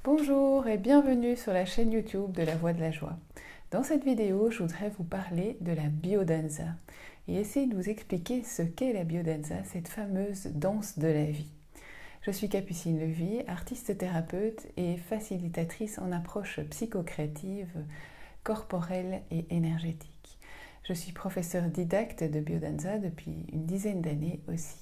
Bonjour et bienvenue sur la chaîne YouTube de la Voix de la Joie. Dans cette vidéo, je voudrais vous parler de la biodanza et essayer de vous expliquer ce qu'est la biodanza, cette fameuse danse de la vie. Je suis Capucine Levy, artiste thérapeute et facilitatrice en approche psychocréative, corporelle et énergétique. Je suis professeure didacte de biodanza depuis une dizaine d'années aussi.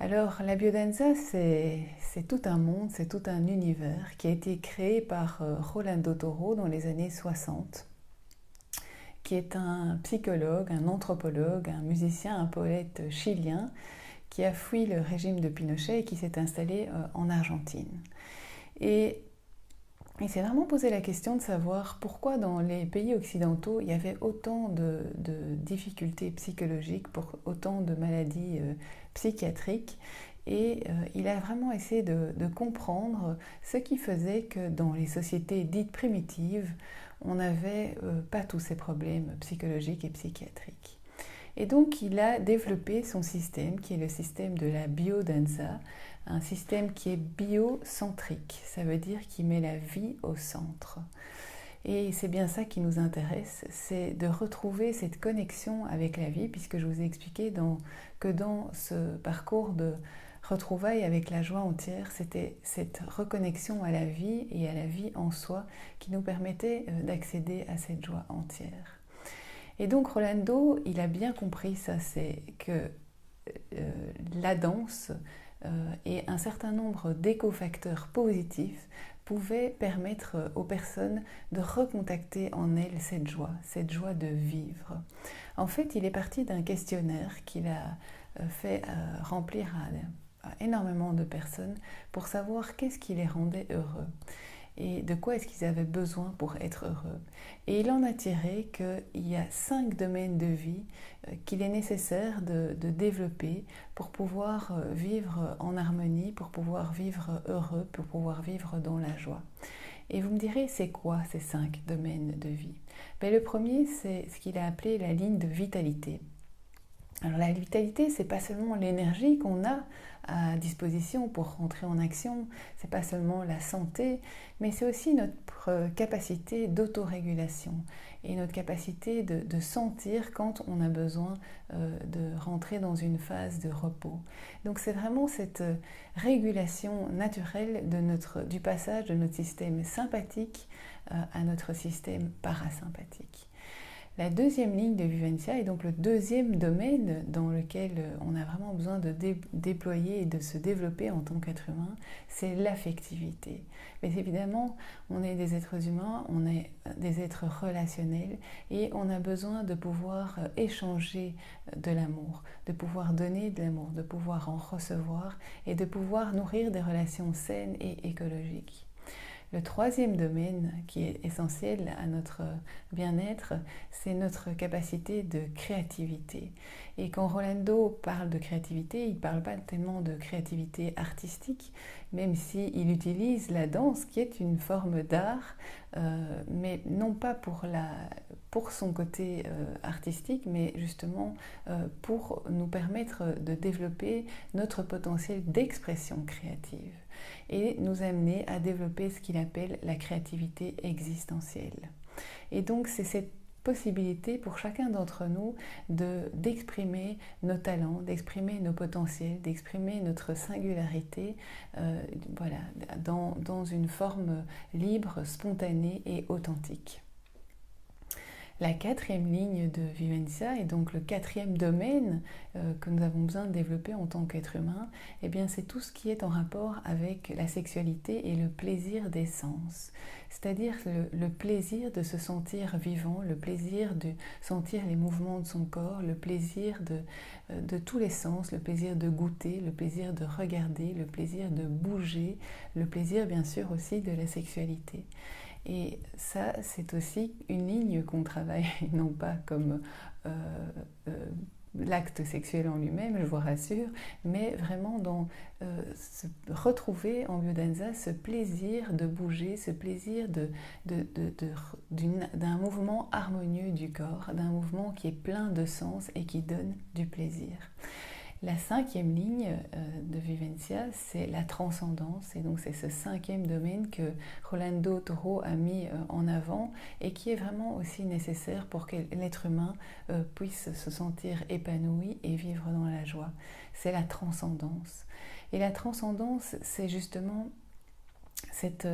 Alors, la biodanza, c'est tout un monde, c'est tout un univers qui a été créé par Rolando Toro dans les années 60, qui est un psychologue, un anthropologue, un musicien, un poète chilien qui a fui le régime de Pinochet et qui s'est installé en Argentine. Et il s'est vraiment posé la question de savoir pourquoi dans les pays occidentaux il y avait autant de difficultés psychologiques, autant de maladies psychiatriques. Et il a vraiment essayé de comprendre ce qui faisait que dans les sociétés dites primitives, on n'avait pas tous ces problèmes psychologiques et psychiatriques. Et donc il a développé son système, qui est le système de la biodanza, un système qui est biocentrique, ça veut dire qu'il met la vie au centre. Et c'est bien ça qui nous intéresse, c'est de retrouver cette connexion avec la vie, puisque je vous ai expliqué que dans ce parcours de retrouvailles avec la joie entière, c'était cette reconnexion à la vie et à la vie en soi qui nous permettait d'accéder à cette joie entière. Et donc Rolando, il a bien compris ça, c'est que la danse et un certain nombre d'écofacteurs positifs pouvaient permettre aux personnes de recontacter en elles cette joie de vivre. En fait, il est parti d'un questionnaire qu'il a fait remplir à énormément de personnes pour savoir qu'est-ce qui les rendait heureux et de quoi est-ce qu'ils avaient besoin pour être heureux. Et il en a tiré qu'il y a 5 domaines de vie qu'il est nécessaire de développer pour pouvoir vivre en harmonie, pour pouvoir vivre heureux, pour pouvoir vivre dans la joie. Et vous me direz, c'est quoi ces 5 domaines de vie? Le premier, c'est ce qu'il a appelé la ligne de vitalité. Alors la vitalité, c'est pas seulement l'énergie qu'on a à disposition pour rentrer en action, c'est pas seulement la santé, mais c'est aussi notre capacité d'autorégulation et notre capacité de sentir quand on a besoin de rentrer dans une phase de repos. Donc c'est vraiment cette régulation naturelle du passage de notre système sympathique à notre système parasympathique. La deuxième ligne de Vivencia est donc le deuxième domaine dans lequel on a vraiment besoin de déployer et de se développer en tant qu'être humain, c'est l'affectivité. Mais évidemment, on est des êtres humains, on est des êtres relationnels et on a besoin de pouvoir échanger de l'amour, de pouvoir donner de l'amour, de pouvoir en recevoir et de pouvoir nourrir des relations saines et écologiques. Le troisième domaine qui est essentiel à notre bien-être, c'est notre capacité de créativité. Et quand Rolando parle de créativité, il ne parle pas tellement de créativité artistique, même s'il utilise la danse qui est une forme d'art, mais non pas pour son côté artistique, mais justement pour nous permettre de développer notre potentiel d'expression créative et nous amener à développer ce qu'il appelle la créativité existentielle. Et donc c'est cette possibilité pour chacun d'entre nous d'exprimer nos talents, d'exprimer nos potentiels, d'exprimer notre singularité voilà, dans une forme libre, spontanée et authentique. La quatrième ligne de Vivencia, et donc le quatrième domaine que nous avons besoin de développer en tant qu'être humain, eh bien c'est tout ce qui est en rapport avec la sexualité et le plaisir des sens. C'est-à-dire le plaisir de se sentir vivant, le plaisir de sentir les mouvements de son corps, le plaisir de tous les sens, le plaisir de goûter, le plaisir de regarder, le plaisir de bouger, le plaisir bien sûr aussi de la sexualité. Et ça, c'est aussi une ligne qu'on travaille, non pas comme l'acte sexuel en lui-même, je vous rassure, mais vraiment dans se retrouver en biodanza ce plaisir de bouger, ce plaisir d'un mouvement harmonieux du corps, d'un mouvement qui est plein de sens et qui donne du plaisir. La cinquième ligne de Vivencia, c'est la transcendance, et donc c'est ce cinquième domaine que Rolando Toro a mis en avant et qui est vraiment aussi nécessaire pour que l'être humain puisse se sentir épanoui et vivre dans la joie. C'est la transcendance. Et la transcendance, c'est justement cette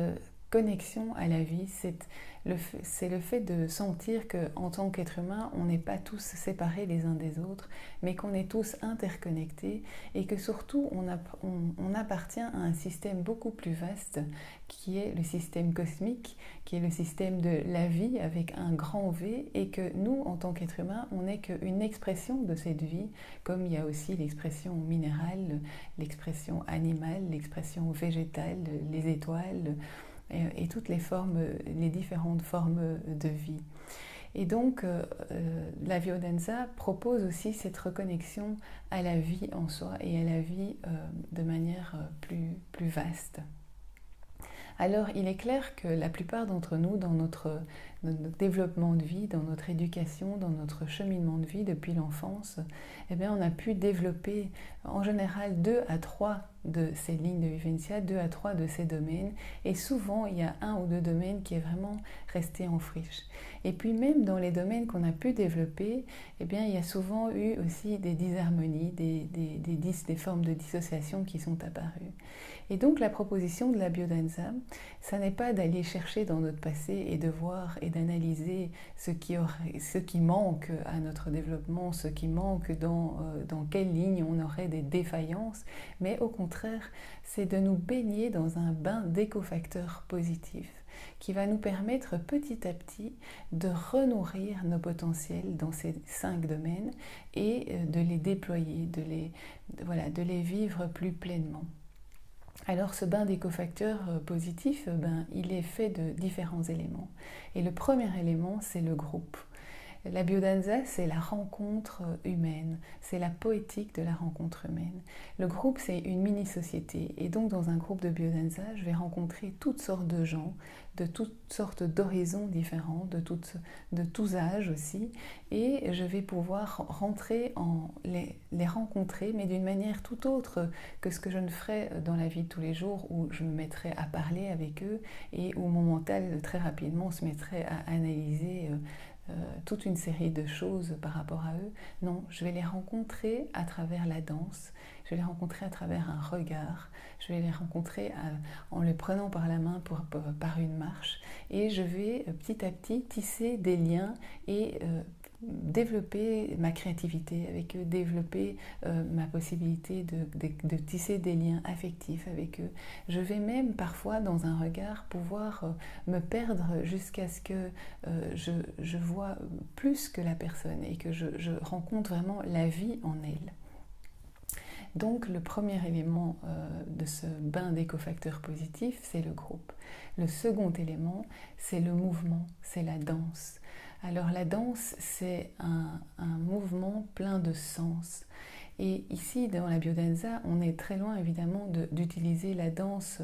connexion à la vie, c'est le fait de sentir qu'en tant qu'être humain, on n'est pas tous séparés les uns des autres, mais qu'on est tous interconnectés et que surtout on appartient à un système beaucoup plus vaste qui est le système cosmique, qui est le système de la vie avec un grand V, et que nous, en tant qu'être humain, on n'est qu'une expression de cette vie, comme il y a aussi l'expression minérale, l'expression animale, l'expression végétale, les étoiles, et toutes les différentes formes de vie. Et donc, la biodanza propose aussi cette reconnexion à la vie en soi et à la vie de manière plus vaste. Alors, il est clair que la plupart d'entre nous, dans notre développement de vie, dans notre éducation, dans notre cheminement de vie depuis l'enfance, eh bien, on a pu développer en général 2 à 3 de ces lignes de Vivencia, 2 à 3 de ces domaines, et souvent il y a 1 ou 2 domaines qui est vraiment resté en friche. Et puis même dans les domaines qu'on a pu développer, eh bien, il y a souvent eu aussi des disharmonies, des formes de dissociation qui sont apparues. Et donc la proposition de la biodanza, ça n'est pas d'aller chercher dans notre passé et de voir et d'analyser ce qui manque à notre développement, ce qui manque dans quelle ligne on aurait des défaillances, mais au contraire, c'est de nous baigner dans un bain d'écofacteurs positifs qui va nous permettre petit à petit de renourrir nos potentiels dans ces 5 domaines et de les déployer, de les vivre plus pleinement. Alors ce bain d'écofacteurs positifs, il est fait de différents éléments. Et le premier élément, c'est le groupe. La biodanza, c'est la rencontre humaine, c'est la poétique de la rencontre humaine. Le groupe, c'est une mini-société. Et donc dans un groupe de biodanza, je vais rencontrer toutes sortes de gens, de toutes sortes d'horizons différents, de tous âges aussi. Et je vais pouvoir les rencontrer, mais d'une manière tout autre que ce que je ne ferais dans la vie de tous les jours, où je me mettrais à parler avec eux et où mon mental très rapidement se mettrait à analyser toute une série de choses par rapport à eux. Non, je vais les rencontrer à travers la danse, je vais les rencontrer à travers un regard, je vais les rencontrer en les prenant par la main par une marche, et je vais petit à petit tisser des liens et développer ma créativité avec eux, développer ma possibilité de tisser des liens affectifs avec eux. Je vais même parfois dans un regard pouvoir me perdre jusqu'à ce que je vois plus que la personne et que je rencontre vraiment la vie en elle. Donc le premier élément de ce bain d'écofacteurs positifs, c'est le groupe. Le second élément, c'est le mouvement, c'est la danse. Alors la danse, c'est un mouvement plein de sens. Et ici, dans la biodanza, on est très loin évidemment d'utiliser la danse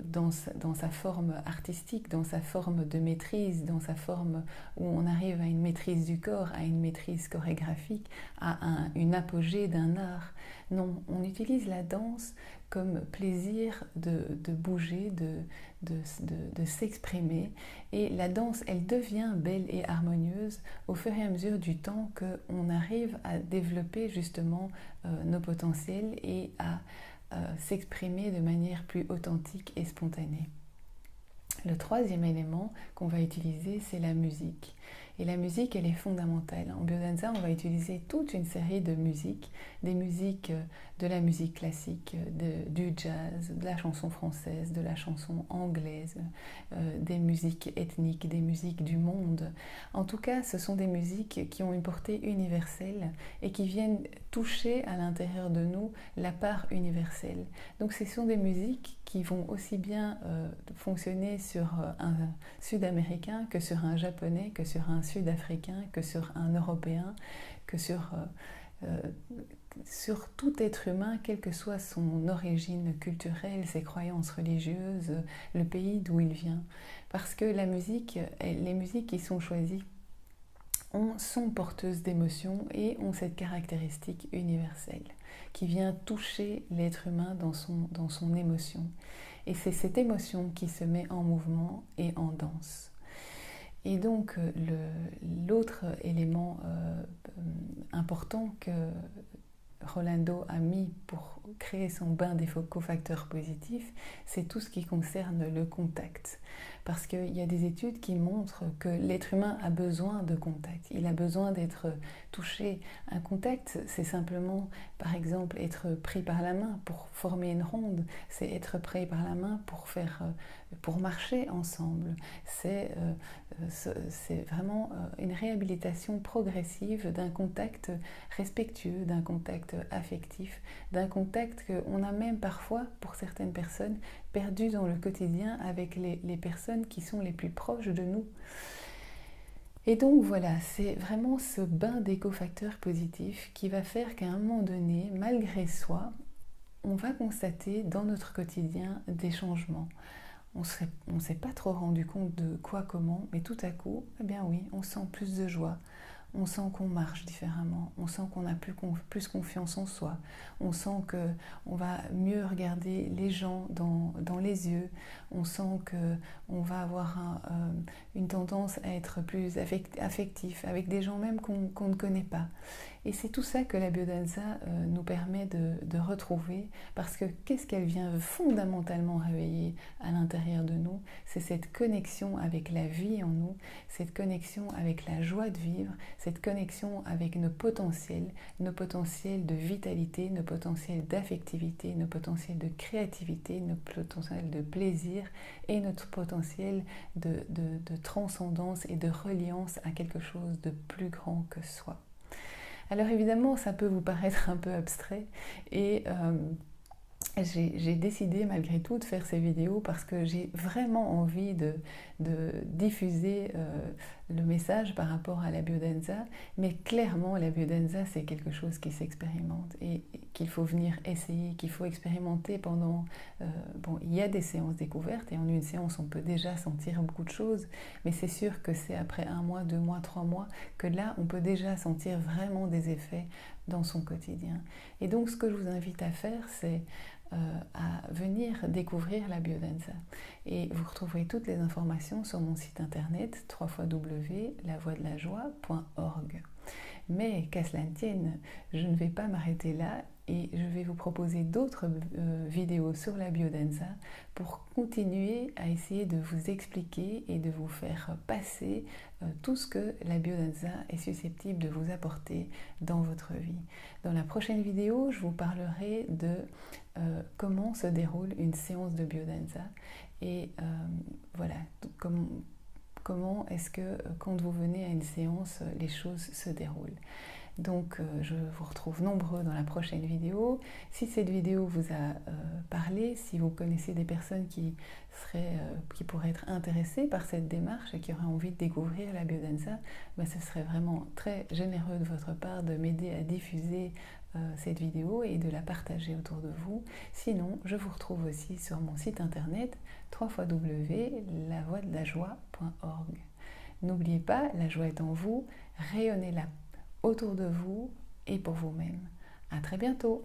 dans sa forme artistique, dans sa forme de maîtrise, dans sa forme où on arrive à une maîtrise du corps, à une maîtrise chorégraphique, à une apogée d'un art. Non, on utilise la danse comme plaisir de bouger, de s'exprimer. Et la danse, elle devient belle et harmonieuse au fur et à mesure du temps qu'on arrive à développer justement nos potentiels et à s'exprimer de manière plus authentique et spontanée. Le troisième élément qu'on va utiliser, c'est la musique. Et la musique, elle est fondamentale. En biodanza, on va utiliser toute une série de musiques, des musiques de la musique classique, du jazz, de la chanson française, de la chanson anglaise, des musiques ethniques, des musiques du monde. En tout cas, ce sont des musiques qui ont une portée universelle et qui viennent toucher à l'intérieur de nous la part universelle. Donc ce sont des musiques qui vont aussi bien fonctionner sur un Sud-Américain que sur un Japonais, que sur un Sud-Africain, que sur un Européen, que sur tout être humain, quelle que soit son origine culturelle, ses croyances religieuses, le pays d'où il vient. Parce que la musique, les musiques qui sont choisies sont porteuses d'émotions et ont cette caractéristique universelle qui vient toucher l'être humain dans son émotion. Et c'est cette émotion qui se met en mouvement et en danse. Et donc l'autre élément important que Rolando a mis pour créer son bain des cofacteurs positifs, c'est tout ce qui concerne le contact. Parce qu'il y a des études qui montrent que l'être humain a besoin de contact, il a besoin d'être touché. Un contact, c'est simplement, par exemple, être pris par la main pour former une ronde, c'est être pris par la main pour marcher ensemble. C'est vraiment une réhabilitation progressive d'un contact respectueux, d'un contact affectif, d'un contact qu'on a même parfois, pour certaines personnes, perdu dans le quotidien avec les personnes qui sont les plus proches de nous. Et donc voilà, c'est vraiment ce bain d'écofacteurs positifs qui va faire qu'à un moment donné, malgré soi, on va constater dans notre quotidien des changements. On ne s'est pas trop rendu compte de quoi, comment, mais tout à coup, eh bien oui, on sent plus de joie, on sent qu'on marche différemment, on sent qu'on a plus confiance en soi, on sent qu'on va mieux regarder les gens dans les yeux, on sent qu'on va avoir une tendance à être plus affectif avec des gens même qu'on ne connaît pas. Et c'est tout ça que la biodanza nous permet de retrouver, parce que qu'est-ce qu'elle vient fondamentalement réveiller à l'intérieur de nous? C'est cette connexion avec la vie en nous, cette connexion avec la joie de vivre, cette connexion avec nos potentiels de vitalité, nos potentiels d'affectivité, nos potentiels de créativité, nos potentiels de plaisir et notre potentiel de transcendance et de reliance à quelque chose de plus grand que soi. Alors évidemment, ça peut vous paraître un peu abstrait et j'ai décidé malgré tout de faire ces vidéos parce que j'ai vraiment envie de diffuser le message par rapport à la biodanza, mais clairement la biodanza c'est quelque chose qui s'expérimente et qu'il faut venir essayer, qu'il faut expérimenter pendant... bon, il y a des séances découvertes et en une séance on peut déjà sentir beaucoup de choses, mais c'est sûr que c'est après 1 mois, 2 mois, 3 mois que là on peut déjà sentir vraiment des effets dans son quotidien. Et donc ce que je vous invite à faire, c'est à venir découvrir la biodanza. Et vous retrouverez toutes les informations sur mon site internet www.lavoidelajoie.org. Mais qu'à cela ne tienne, je ne vais pas m'arrêter là et je vais vous proposer d'autres vidéos sur la biodanza pour continuer à essayer de vous expliquer et de vous faire passer tout ce que la biodanza est susceptible de vous apporter dans votre vie. Dans la prochaine vidéo, je vous parlerai de comment se déroule une séance de biodanza et voilà, comment est-ce que quand vous venez à une séance, les choses se déroulent. Donc je vous retrouve nombreux dans la prochaine vidéo. Si cette vidéo vous a parlé, si vous connaissez des personnes qui pourraient être intéressées par cette démarche et qui auraient envie de découvrir la biodanza, ben, ce serait vraiment très généreux de votre part de m'aider à diffuser cette vidéo et de la partager autour de vous. Sinon, je vous retrouve aussi sur mon site internet www.lavoidelajoie.org. N'oubliez pas, la joie est en vous, rayonnez-la autour de vous et pour vous-même. À très bientôt!